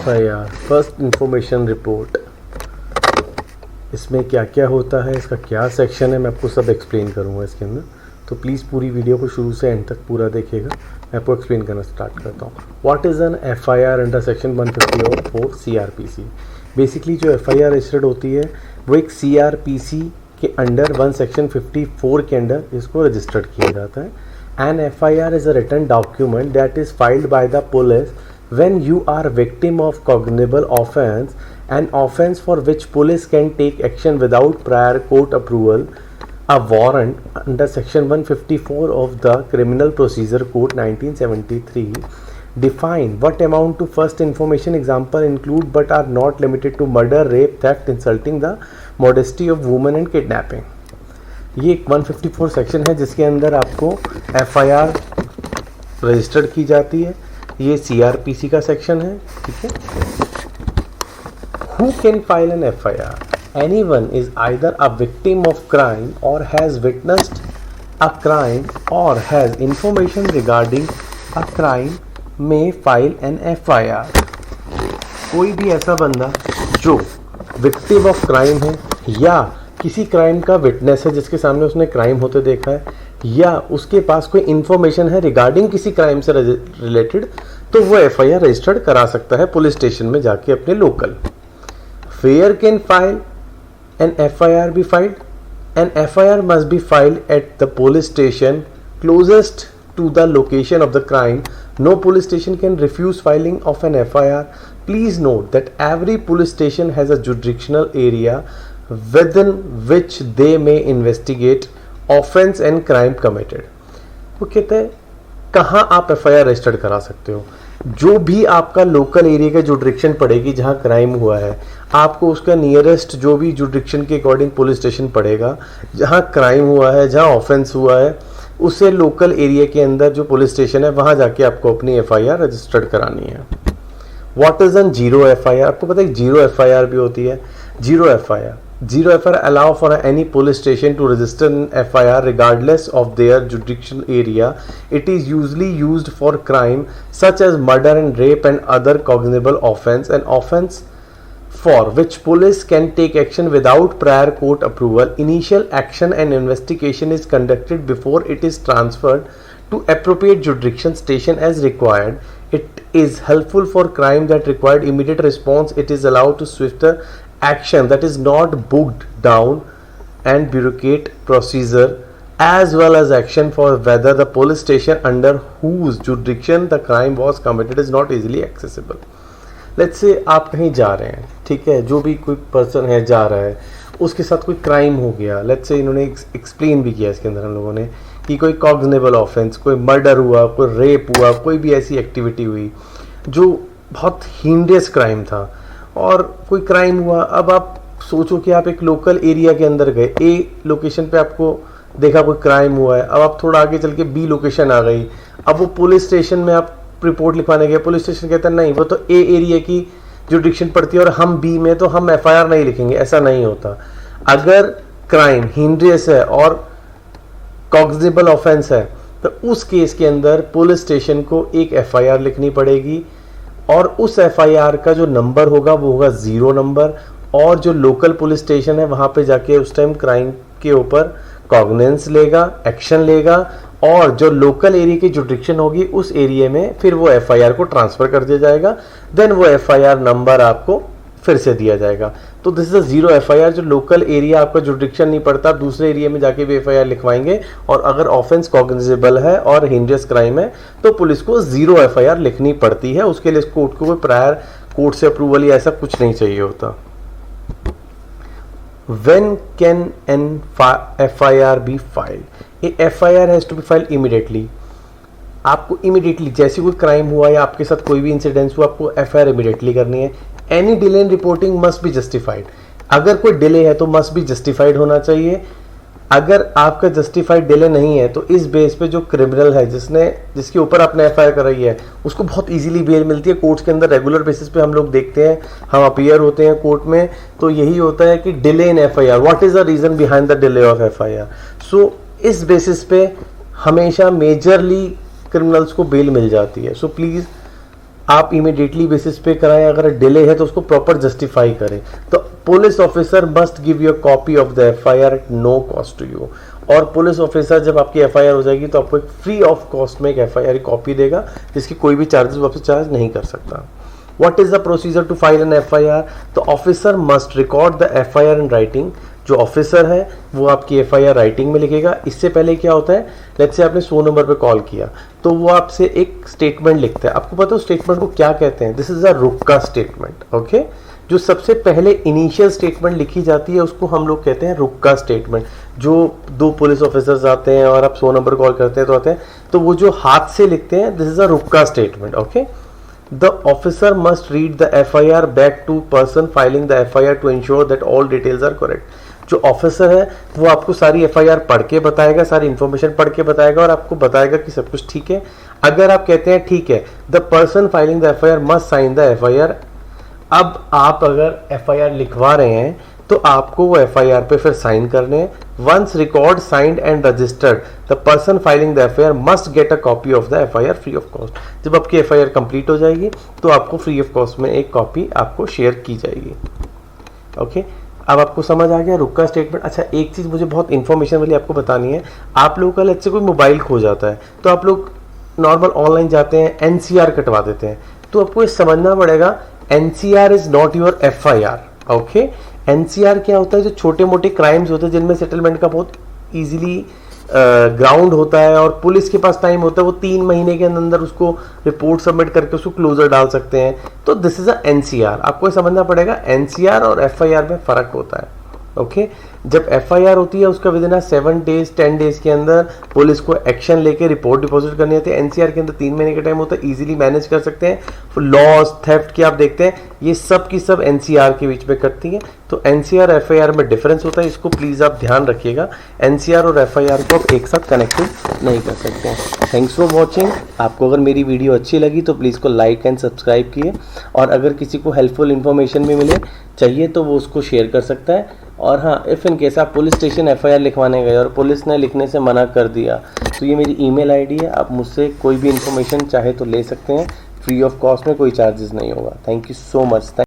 FIR first information report. इसमें क्या क्या होता है, इसका क्या सेक्शन है, मैं आपको सब एक्सप्लेन करूँगा इसके अंदर। तो प्लीज़ पूरी वीडियो को शुरू से एंड तक पूरा देखिएगा। मैं आपको एक्सप्लेन करना स्टार्ट करता हूँ। What is an FIR under section 154 CRPC। Basically जो FIR रजिस्टर्ड होती है वो एक CRPC के अंडर वन सेक्शन 54 के अंडर इसको रजिस्टर्ड किया जाता है। An FIR is a written document that is filed by the police when you are victim of cognizable offense, an offense for which police can take action without prior court approval. A warrant under section 154 of the Criminal Procedure Code 1973 define what amount to first information. Example include but are not limited to murder, rape, theft, insulting the modesty of women and kidnapping. ये एक 154 section है जिसके अंदर आपको FIR registered की जाती है। ये CRPC का सेक्शन है, ठीक है। Who can file an FIR? Anyone is either a victim of crime or has witnessed a crime or has information regarding a crime may file an FIR. कोई भी ऐसा बंदा जो विक्टिम ऑफ क्राइम है या किसी क्राइम का witness है, जिसके सामने उसने क्राइम होते देखा है, या उसके पास कोई इंफॉर्मेशन है रिगार्डिंग किसी क्राइम से रिलेटेड, तो वो FIR रजिस्टर्ड करा सकता है पुलिस स्टेशन में जाके अपने local. Where can file an FIR be filed? An FIR must be filed at the police station closest to the location of the crime. No police station can refuse filing of an FIR. Please note that every police station has a jurisdictional area within which they may investigate offense and crime committed. वो कहते हैं कहाँ आप FIR registered करा सकते हो। जो भी आपका लोकल एरिया का जुडिक्शन पड़ेगी जहाँ क्राइम हुआ है, आपको उसका नियरेस्ट जो भी जुडिक्शन के अकॉर्डिंग पुलिस स्टेशन पड़ेगा जहाँ क्राइम हुआ है, जहाँ ऑफेंस हुआ है, उससे लोकल एरिया के अंदर जो पुलिस स्टेशन है वहाँ जाके आपको अपनी FIR रजिस्टर्ड करानी है। What is an zero FIR? आपको पता है जीरो FIR भी होती है। Zero FIR allow for any police station to register an FIR regardless of their jurisdiction area. It is usually used for crime such as murder and rape and other cognizable offense. An offense for which police can take action without prior court approval. Initial action and investigation is conducted before it is transferred to appropriate jurisdiction station as required. It is helpful for crime that required immediate response. It is allowed to swifter action that is not bogged down and bureaucratic procedure, as well as action for whether the police station under whose jurisdiction the crime was committed is not easily accessible. Let's say आप कहीं जा रहे हैं, ठीक है, जो भी कोई पर्सन है जा रहा है, उसके साथ कोई क्राइम हो गया। लेट्स से इन्होंने एक्सप्लेन भी किया इसके अंदर हम लोगों ने कि कोई कॉग्निबल ऑफेंस, कोई मर्डर हुआ, कोई रेप हुआ, कोई भी ऐसी एक्टिविटी हुई जो बहुत हीनियस क्राइम था और कोई क्राइम हुआ। अब आप सोचो कि आप एक लोकल एरिया के अंदर गए, A लोकेशन पे आपको देखा कोई क्राइम हुआ है। अब आप थोड़ा आगे चल के B लोकेशन आ गई। अब वो पुलिस स्टेशन में आप रिपोर्ट लिखवाने गए, पुलिस स्टेशन कहता है नहीं वो तो A एरिया की जुडिक्शन पड़ती है और हम B में, तो हम FIR नहीं लिखेंगे। ऐसा नहीं होता। अगर क्राइम हीनियस है और कॉग्निबल ऑफेंस है तो उस केस के अंदर पुलिस स्टेशन को एक FIR लिखनी पड़ेगी और उस FIR का जो नंबर होगा वो होगा 0 नंबर, और जो लोकल पुलिस स्टेशन है वहाँ पे जाके उस टाइम क्राइम के ऊपर कॉग्निजेंस लेगा, एक्शन लेगा, और जो लोकल एरिया की जुडिक्शन होगी उस एरिया में फिर वो FIR को ट्रांसफ़र कर दिया जाएगा। देन वो FIR नंबर आपको फिर से दिया जाएगा। तो this is a zero FIR। जो लोकल एरिया आपका जुडिक्शन नहीं पड़ता, दूसरे एरिया में जाके भी FIR लिखवाएंगे, और अगर ऑफेंस कॉग्निजेबल है और हीनियस क्राइम है तो पुलिस को जीरो FIR लिखनी पड़ती है। उसके लिए कोर्ट को कोई प्रायर कोर्ट से अप्रूवल या ऐसा कुछ नहीं चाहिए होता। When can an FIR be filed? A FIR has to be filed immediately. आपको इमीडिएटली जैसे कोई क्राइम हुआ या आपके साथ कोई भी इंसिडेंस हुआ, आपको FIR इमीडिएटली करनी है। Any delay in reporting must be justified. अगर कोई डिले है तो मस्ट बी जस्टिफाइड होना चाहिए। अगर आपका जस्टिफाइड डिले नहीं है तो इस बेस पे जो क्रिमिनल है जिसके ऊपर आपने FIR कराई है उसको बहुत इजीली बेल मिलती है। कोर्ट्स के अंदर रेगुलर बेसिस पे हम लोग देखते हैं, हम अपीयर होते हैं कोर्ट में, तो यही होता है कि delay in FIR, what is the reason behind the delay of FIR। So इस बेसिस पे हमेशा मेजरली क्रिमिनल्स को बेल मिल जाती है। सो प्लीज़ आप इमीडिएटली बेसिस पे कराएं, अगर डिले है तो उसको प्रॉपर जस्टिफाई करें। तो police officer must give you a copy of the FIR at no cost to you. और पुलिस ऑफिसर जब आपकी एफआईआर हो जाएगी तो आपको एक फ्री ऑफ कॉस्ट में एक एफआईआर कॉपी देगा, जिसकी कोई भी चार्जेस वापस चार्ज नहीं कर सकता। What is the procedure to file an FIR? तो officer must record the FIR in writing. जो ऑफिसर है वो आपकी FIR राइटिंग में लिखेगा। इससे पहले क्या होता है, लेट्स से आपने 100 नंबर पे कॉल किया तो वो आपसे एक स्टेटमेंट लिखता है। आपको पता है स्टेटमेंट को क्या कहते हैं? दिस इज अ रुक्का स्टेटमेंट। ओके, जो सबसे पहले इनिशियल स्टेटमेंट लिखी जाती है उसको हम लोग कहते हैं रुक्का स्टेटमेंट। जो 2 पुलिस ऑफिसर्स आते हैं और आप 100 नंबर कॉल करते हैं तो आते हैं, तो वो जो हाथ से लिखते हैं, दिस इज अ रुक्का statement. Okay, The officer must read the FIR back to person filing the FIR to ensure that all details are correct. जो ऑफिसर है वो आपको सारी FIR पढ़ के बताएगा, सारी इन्फॉर्मेशन पढ़ के बताएगा और आपको बताएगा कि सब कुछ ठीक है। अगर आप कहते हैं ठीक है, the person filing the FIR must sign the FIR। अब आप अगर FIR लिखवा रहे हैं तो आपको वो FIR पे फिर साइन करने हैं। Once record signed and registered, the person filing the FIR must get a copy of the FIR free of cost. जब आपकी FIR कंप्लीट हो जाएगी तो आपको फ्री ऑफ कॉस्ट में एक कॉपी आपको शेयर की जाएगी। ओके, अब आपको समझ आ गया रुक्का स्टेटमेंट। अच्छा, एक चीज़ मुझे बहुत इन्फॉर्मेशन वाली आपको बतानी है। आप लोगों का लेट्स से कोई मोबाइल खो जाता है तो आप लोग नॉर्मल ऑनलाइन जाते हैं, NCR कटवा देते हैं। तो आपको ये समझना पड़ेगा NCR is not your FIR। Okay, NCR क्या होता है? जो छोटे मोटे क्राइम्स होते हैं जिनमें सेटलमेंट का बहुत इजीली ग्राउंड होता है और पुलिस के पास टाइम होता है, वो 3 महीने के अंदर उसको रिपोर्ट सबमिट करके उसको क्लोजर डाल सकते हैं। तो दिस इज अ NCR। आपको समझना पड़ेगा NCR और FIR में फ़र्क होता है। ओके, जब FIR होती है उसका विद इन 7 डेज 10 डेज के अंदर पुलिस को एक्शन लेके रिपोर्ट डिपॉजिट करनी होती है। NCR के अंदर 3 महीने का टाइम होता है, इजीली मैनेज कर सकते हैं। लॉस, थेफ्ट की आप देखते हैं ये सब की सब NCR के बीच में कटती हैं। तो NCR FIR में डिफरेंस होता है, इसको प्लीज़ आप ध्यान रखिएगा। NCR और FIR को आप एक साथ कनेक्टेड नहीं कर सकते हैं। Thanks for watching. आपको अगर मेरी वीडियो अच्छी लगी तो प्लीज़ को लाइक एंड सब्सक्राइब किए, और अगर किसी को हेल्पफुल इन्फॉर्मेशन भी मिले चाहिए तो वो उसको शेयर कर सकता है। और हाँ, इफ़ इन केस आप पुलिस स्टेशन FIR लिखवाने गए और पुलिस ने लिखने से मना कर दिया तो ये मेरी ईमेल ID है, आप मुझसे कोई भी इन्फॉर्मेशन चाहे तो ले सकते हैं। फ्री ऑफ कॉस्ट में कोई चार्जेस नहीं होगा। Thank you so much.